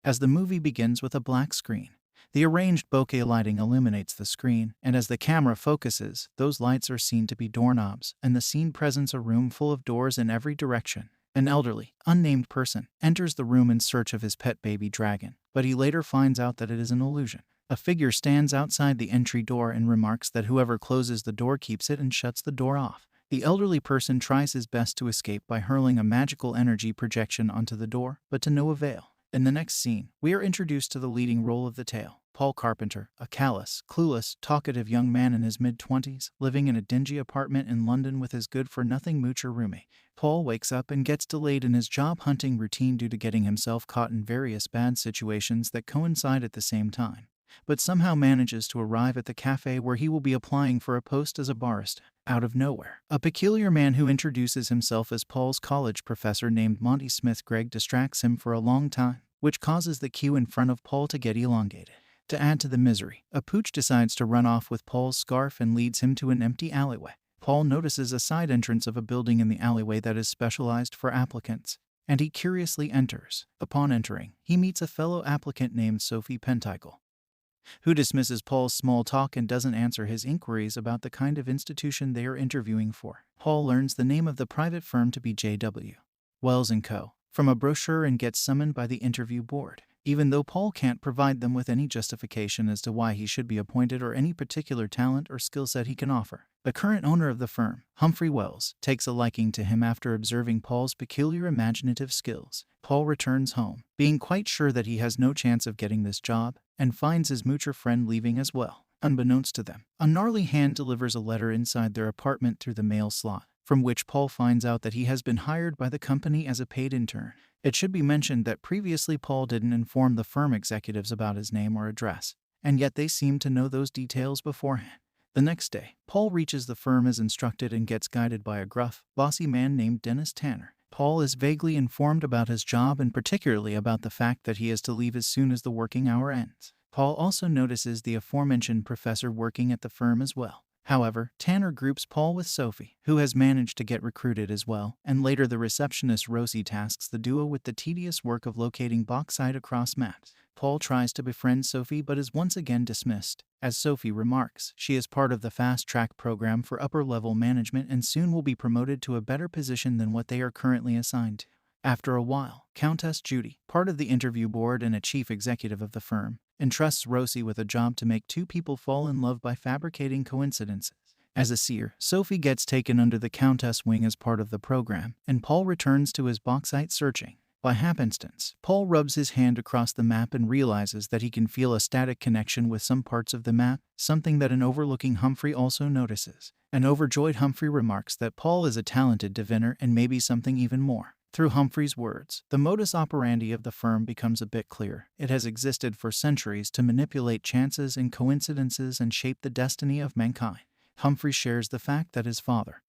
as the movie begins with a black screen. The arranged bokeh lighting illuminates the screen, and as the camera focuses, those lights are seen to be doorknobs, and the scene presents a room full of doors in every direction. An elderly, unnamed person enters the room in search of his pet baby dragon, but he later finds out that it is an illusion. A figure stands outside the entry door and remarks that whoever closes the door keeps it and shuts the door off. The elderly person tries his best to escape by hurling a magical energy projection onto the door, but to no avail. In the next scene, we are introduced to the leading role of the tale, Paul Carpenter, a callous, clueless, talkative young man in his mid-20s, living in a dingy apartment in London with his good-for-nothing moocher roommate. Paul wakes up and gets delayed in his job-hunting routine due to getting himself caught in various bad situations that coincide at the same time, but somehow manages to arrive at the cafe where he will be applying for a post as a barista. Out of nowhere, a peculiar man who introduces himself as Paul's college professor named Monty Smith Gregg distracts him for a long time, which causes the queue in front of Paul to get elongated. To add to the misery, a pooch decides to run off with Paul's scarf and leads him to an empty alleyway. Paul notices a side entrance of a building in the alleyway that is specialized for applicants, and he curiously enters. Upon entering, he meets a fellow applicant named Sophie Penticle, who dismisses Paul's small talk and doesn't answer his inquiries about the kind of institution they are interviewing for. Paul learns the name of the private firm to be J.W. Wells & Co. from a brochure and gets summoned by the interview board. Even though Paul can't provide them with any justification as to why he should be appointed or any particular talent or skill set he can offer, the current owner of the firm, Humphrey Wells, takes a liking to him after observing Paul's peculiar imaginative skills. Paul returns home, being quite sure that he has no chance of getting this job, and finds his moocher friend leaving as well. Unbeknownst to them, a gnarly hand delivers a letter inside their apartment through the mail slot, from which Paul finds out that he has been hired by the company as a paid intern. It should be mentioned that previously Paul didn't inform the firm executives about his name or address, and yet they seemed to know those details beforehand. The next day, Paul reaches the firm as instructed and gets guided by a gruff, bossy man named Dennis Tanner. Paul is vaguely informed about his job and particularly about the fact that he is to leave as soon as the working hour ends. Paul also notices the aforementioned professor working at the firm as well. However, Tanner groups Paul with Sophie, who has managed to get recruited as well, and later the receptionist Rosie tasks the duo with the tedious work of locating bauxite across maps. Paul tries to befriend Sophie but is once again dismissed. As Sophie remarks, she is part of the fast-track program for upper-level management and soon will be promoted to a better position than what they are currently assigned to. After a while, Countess Judy, part of the interview board and a chief executive of the firm, entrusts Rosie with a job to make two people fall in love by fabricating coincidences. As a seer, Sophie gets taken under the Countess' wing as part of the program, and Paul returns to his bauxite searching. By happenstance, Paul rubs his hand across the map and realizes that he can feel a static connection with some parts of the map, something that an overlooking Humphrey also notices. An overjoyed Humphrey remarks that Paul is a talented diviner and maybe something even more. Through Humphrey's words, the modus operandi of the firm becomes a bit clear. It has existed for centuries to manipulate chances and coincidences and shape the destiny of mankind. Humphrey shares the fact that his father,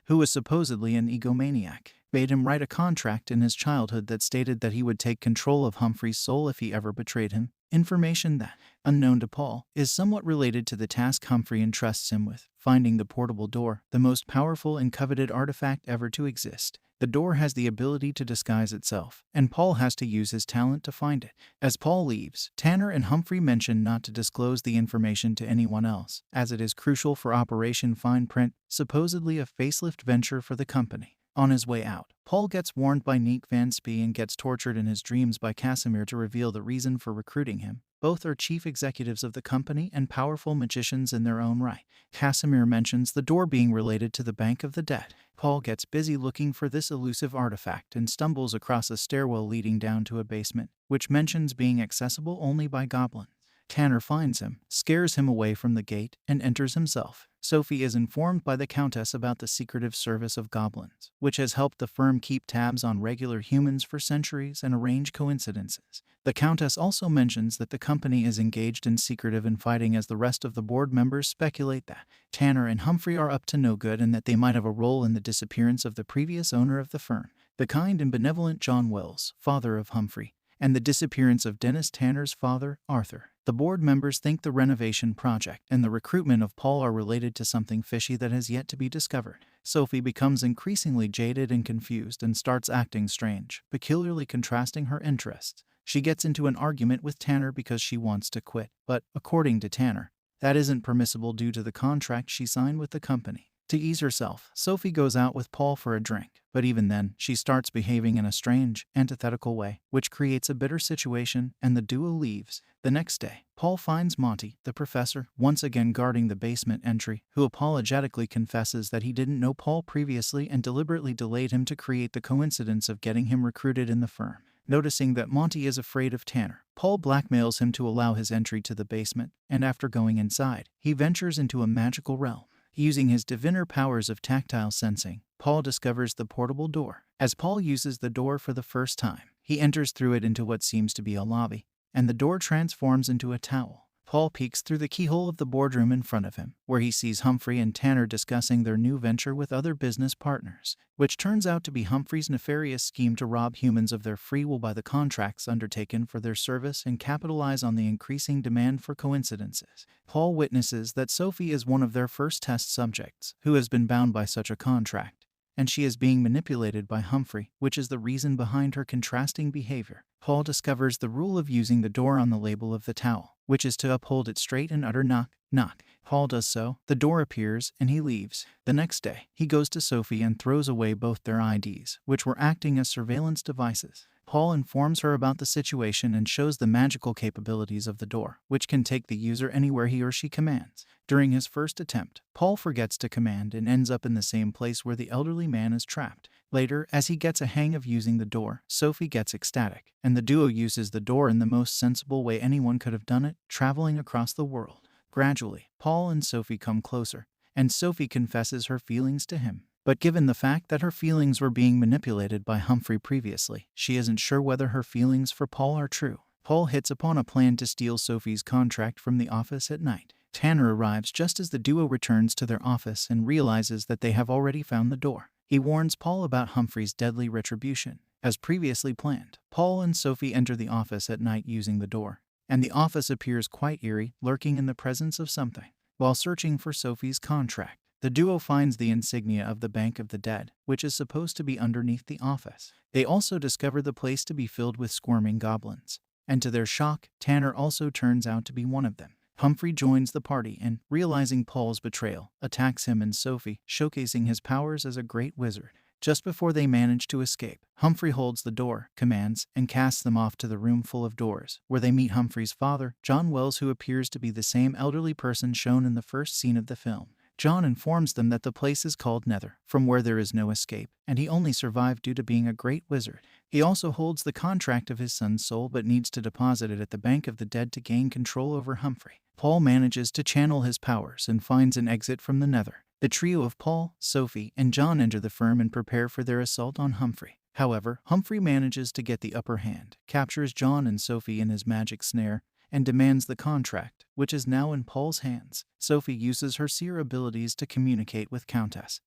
who was supposedly an egomaniac, made him write a contract in his childhood that stated that he would take control of Humphrey's soul if he ever betrayed him. Information that, unknown to Paul, is somewhat related to the task Humphrey entrusts him with, finding the portable door, the most powerful and coveted artifact ever to exist. The door has the ability to disguise itself, and Paul has to use his talent to find it. As Paul leaves, Tanner and Humphrey mention not to disclose the information to anyone else, as it is crucial for Operation Fine Print, supposedly a facelift venture for the company. On his way out, Paul gets warned by Nick Van Spee and gets tortured in his dreams by Casimir to reveal the reason for recruiting him. Both are chief executives of the company and powerful magicians in their own right. Casimir mentions the door being related to the Bank of the Dead. Paul gets busy looking for this elusive artifact and stumbles across a stairwell leading down to a basement, which mentions being accessible only by goblins. Tanner finds him, scares him away from the gate, and enters himself. Sophie is informed by the Countess about the secretive service of goblins, which has helped the firm keep tabs on regular humans for centuries and arrange coincidences. The Countess also mentions that the company is engaged in secretive infighting as the rest of the board members speculate that Tanner and Humphrey are up to no good and that they might have a role in the disappearance of the previous owner of the firm, the kind and benevolent John Wells, father of Humphrey, and the disappearance of Dennis Tanner's father, Arthur. The board members think the renovation project and the recruitment of Paul are related to something fishy that has yet to be discovered. Sophie becomes increasingly jaded and confused and starts acting strange, peculiarly contrasting her interests. She gets into an argument with Tanner because she wants to quit, but according to Tanner, that isn't permissible due to the contract she signed with the company. To ease herself, Sophie goes out with Paul for a drink, but even then, she starts behaving in a strange, antithetical way, which creates a bitter situation, and the duo leaves. The next day, Paul finds Monty, the professor, once again guarding the basement entry, who apologetically confesses that he didn't know Paul previously and deliberately delayed him to create the coincidence of getting him recruited in the firm. Noticing that Monty is afraid of Tanner, Paul blackmails him to allow his entry to the basement, and after going inside, he ventures into a magical realm. Using his diviner powers of tactile sensing, Paul discovers the portable door. As Paul uses the door for the first time, he enters through it into what seems to be a lobby, and the door transforms into a towel. Paul peeks through the keyhole of the boardroom in front of him, where he sees Humphrey and Tanner discussing their new venture with other business partners, which turns out to be Humphrey's nefarious scheme to rob humans of their free will by the contracts undertaken for their service and capitalize on the increasing demand for coincidences. Paul witnesses that Sophie is one of their first test subjects, who has been bound by such a contract, and she is being manipulated by Humphrey, which is the reason behind her contrasting behavior. Paul discovers the rule of using the door on the label of the towel, which is to uphold it straight and utter knock, knock. Paul does so, the door appears, and he leaves. The next day, he goes to Sophie and throws away both their IDs, which were acting as surveillance devices. Paul informs her about the situation and shows the magical capabilities of the door, which can take the user anywhere he or she commands. During his first attempt, Paul forgets to command and ends up in the same place where the elderly man is trapped. Later, as he gets a hang of using the door, Sophie gets ecstatic, and the duo uses the door in the most sensible way anyone could have done it, traveling across the world. Gradually, Paul and Sophie come closer, and Sophie confesses her feelings to him. But given the fact that her feelings were being manipulated by Humphrey previously, she isn't sure whether her feelings for Paul are true. Paul hits upon a plan to steal Sophie's contract from the office at night. Tanner arrives just as the duo returns to their office and realizes that they have already found the door. He warns Paul about Humphrey's deadly retribution. As previously planned, Paul and Sophie enter the office at night using the door, and the office appears quite eerie, lurking in the presence of something. While searching for Sophie's contract, the duo finds the insignia of the Bank of the Dead, which is supposed to be underneath the office. They also discover the place to be filled with squirming goblins, and to their shock, Tanner also turns out to be one of them. Humphrey joins the party and, realizing Paul's betrayal, attacks him and Sophie, showcasing his powers as a great wizard. Just before they manage to escape, Humphrey holds the door, commands, and casts them off to the room full of doors, where they meet Humphrey's father, John Wells, who appears to be the same elderly person shown in the first scene of the film. John informs them that the place is called Nether, from where there is no escape, and he only survived due to being a great wizard. He also holds the contract of his son's soul but needs to deposit it at the Bank of the Dead to gain control over Humphrey. Paul manages to channel his powers and finds an exit from the Nether. The trio of Paul, Sophie, and John enter the firm and prepare for their assault on Humphrey. However, Humphrey manages to get the upper hand, captures John and Sophie in his magic snare, and demands the contract, which is now in Paul's hands. Sophie uses her seer abilities to communicate with Countess,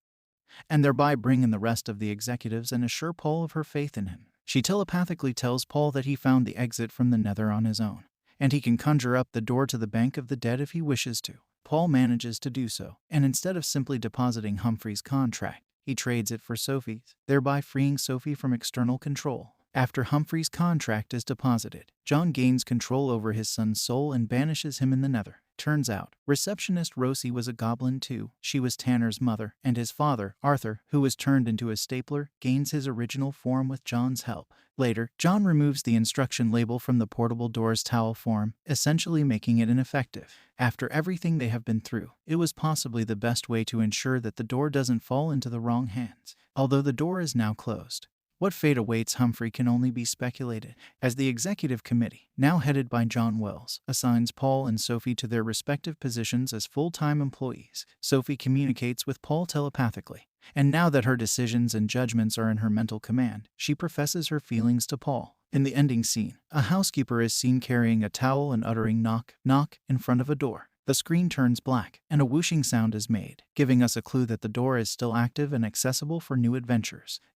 and thereby bring in the rest of the executives and assure Paul of her faith in him. She telepathically tells Paul that he found the exit from the Nether on his own, and he can conjure up the door to the Bank of the Dead if he wishes to. Paul manages to do so, and instead of simply depositing Humphrey's contract, he trades it for Sophie's, thereby freeing Sophie from external control. After Humphrey's contract is deposited, John gains control over his son's soul and banishes him in the Nether. Turns out, receptionist Rosie was a goblin too. She was Tanner's mother, and his father, Arthur, who was turned into a stapler, gains his original form with John's help. Later, John removes the instruction label from the portable door's towel form, essentially making it ineffective. After everything they have been through, it was possibly the best way to ensure that the door doesn't fall into the wrong hands. Although the door is now closed, what fate awaits Humphrey can only be speculated, as the executive committee, now headed by John Wells, assigns Paul and Sophie to their respective positions as full-time employees. Sophie communicates with Paul telepathically, and now that her decisions and judgments are in her mental command, she professes her feelings to Paul. In the ending scene, a housekeeper is seen carrying a towel and uttering knock, knock in front of a door. The screen turns black, and a whooshing sound is made, giving us a clue that the door is still active and accessible for new adventures.